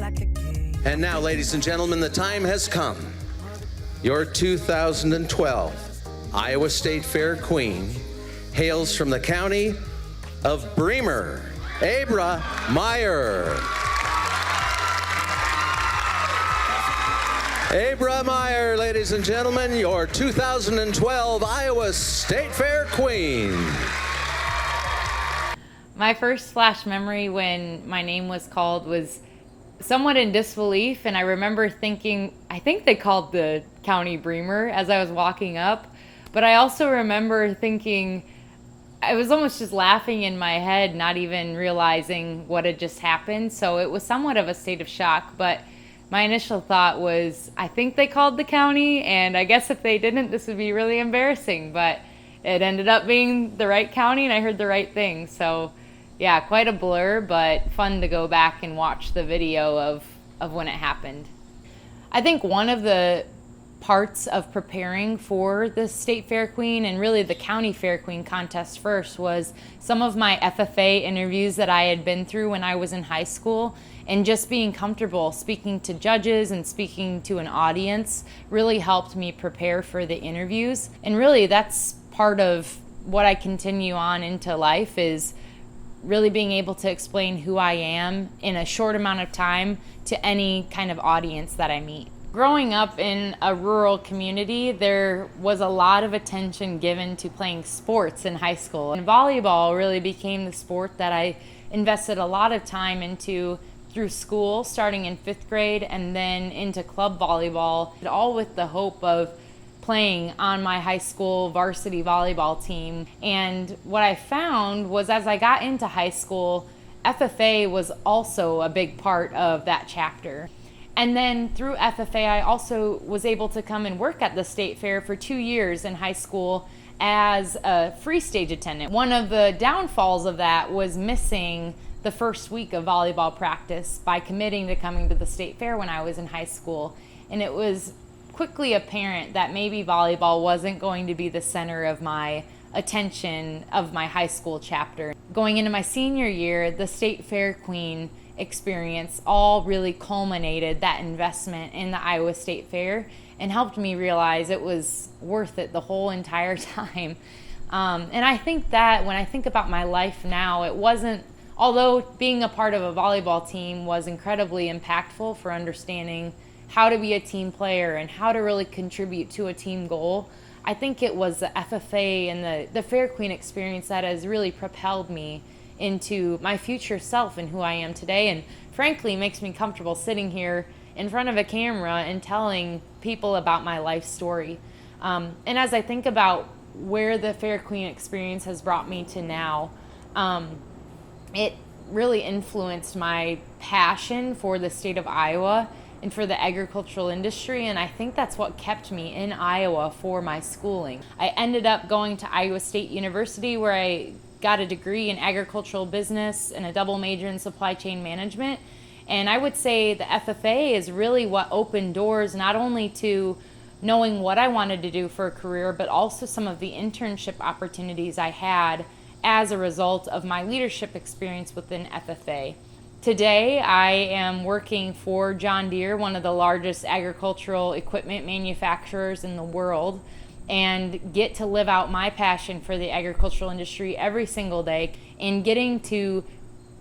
And now, ladies and gentlemen, the time has come. Your 2012 Iowa State Fair Queen hails from the county of Bremer, Abrah Meyer. Abrah Meyer, ladies and gentlemen, your 2012 Iowa State Fair Queen. My first flash memory when my name was called was somewhat in disbelief, and I remember thinking, I think they called the county Bremer as I was walking up, but I also remember thinking, I was almost just laughing in my head, not even realizing what had just happened, so it was somewhat of a state of shock, but my initial thought was, I think they called the county, and I guess if they didn't, this would be really embarrassing, but it ended up being the right county, and I heard the right thing, so yeah, quite a blur, but fun to go back and watch the video of when it happened. I think one of the parts of preparing for the State Fair Queen and really the County Fair Queen contest first was some of my FFA interviews that I had been through when I was in high school, and just being comfortable speaking to judges and speaking to an audience really helped me prepare for the interviews. And really that's part of what I continue on into life, is really being able to explain who I am in a short amount of time to any kind of audience that I meet. Growing up in a rural community, there was a lot of attention given to playing sports in high school. And volleyball really became the sport that I invested a lot of time into through school, starting in 5th grade and then into club volleyball, all with the hope of playing on my high school varsity volleyball team. And what I found was, as I got into high school, FFA was also a big part of that chapter. And then through FFA, I also was able to come and work at the State Fair for 2 years in high school as a free stage attendant. One of the downfalls of that was missing the first week of volleyball practice by committing to coming to the State Fair when I was in high school. And it was quickly apparent that maybe volleyball wasn't going to be the center of my attention of my high school chapter. Going into my senior year, the State Fair Queen experience all really culminated that investment in the Iowa State Fair and helped me realize it was worth it the whole entire time. And I think that when I think about my life now, it wasn't, although being a part of a volleyball team was incredibly impactful for understanding how to be a team player and how to really contribute to a team goal, I think it was the FFA and the Fair Queen experience that has really propelled me into my future self and who I am today, and frankly makes me comfortable sitting here in front of a camera and telling people about my life story. And as I think about where the Fair Queen experience has brought me to now, it really influenced my passion for the state of Iowa and for the agricultural industry, and I think that's what kept me in Iowa for my schooling. I ended up going to Iowa State University, where I got a degree in agricultural business and a double major in supply chain management, and I would say the FFA is really what opened doors not only to knowing what I wanted to do for a career, but also some of the internship opportunities I had as a result of my leadership experience within FFA. Today, I am working for John Deere, one of the largest agricultural equipment manufacturers in the world, and get to live out my passion for the agricultural industry every single day, and getting to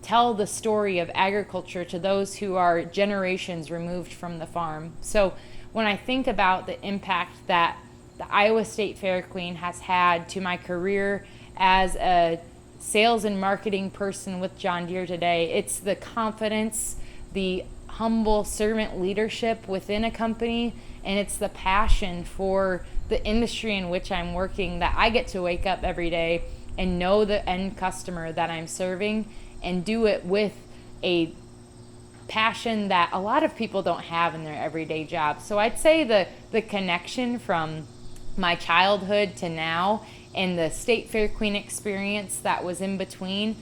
tell the story of agriculture to those who are generations removed from the farm. So when I think about the impact that the Iowa State Fair Queen has had to my career as a sales and marketing person with John Deere today, it's the confidence, the humble servant leadership within a company, and it's the passion for the industry in which I'm working, that I get to wake up every day and know the end customer that I'm serving and do it with a passion that a lot of people don't have in their everyday job. So I'd say the connection from my childhood to now and the State Fair Queen experience that was in between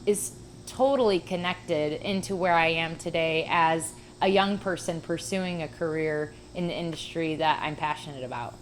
is totally connected into where I am today as a young person pursuing a career in the industry that I'm passionate about.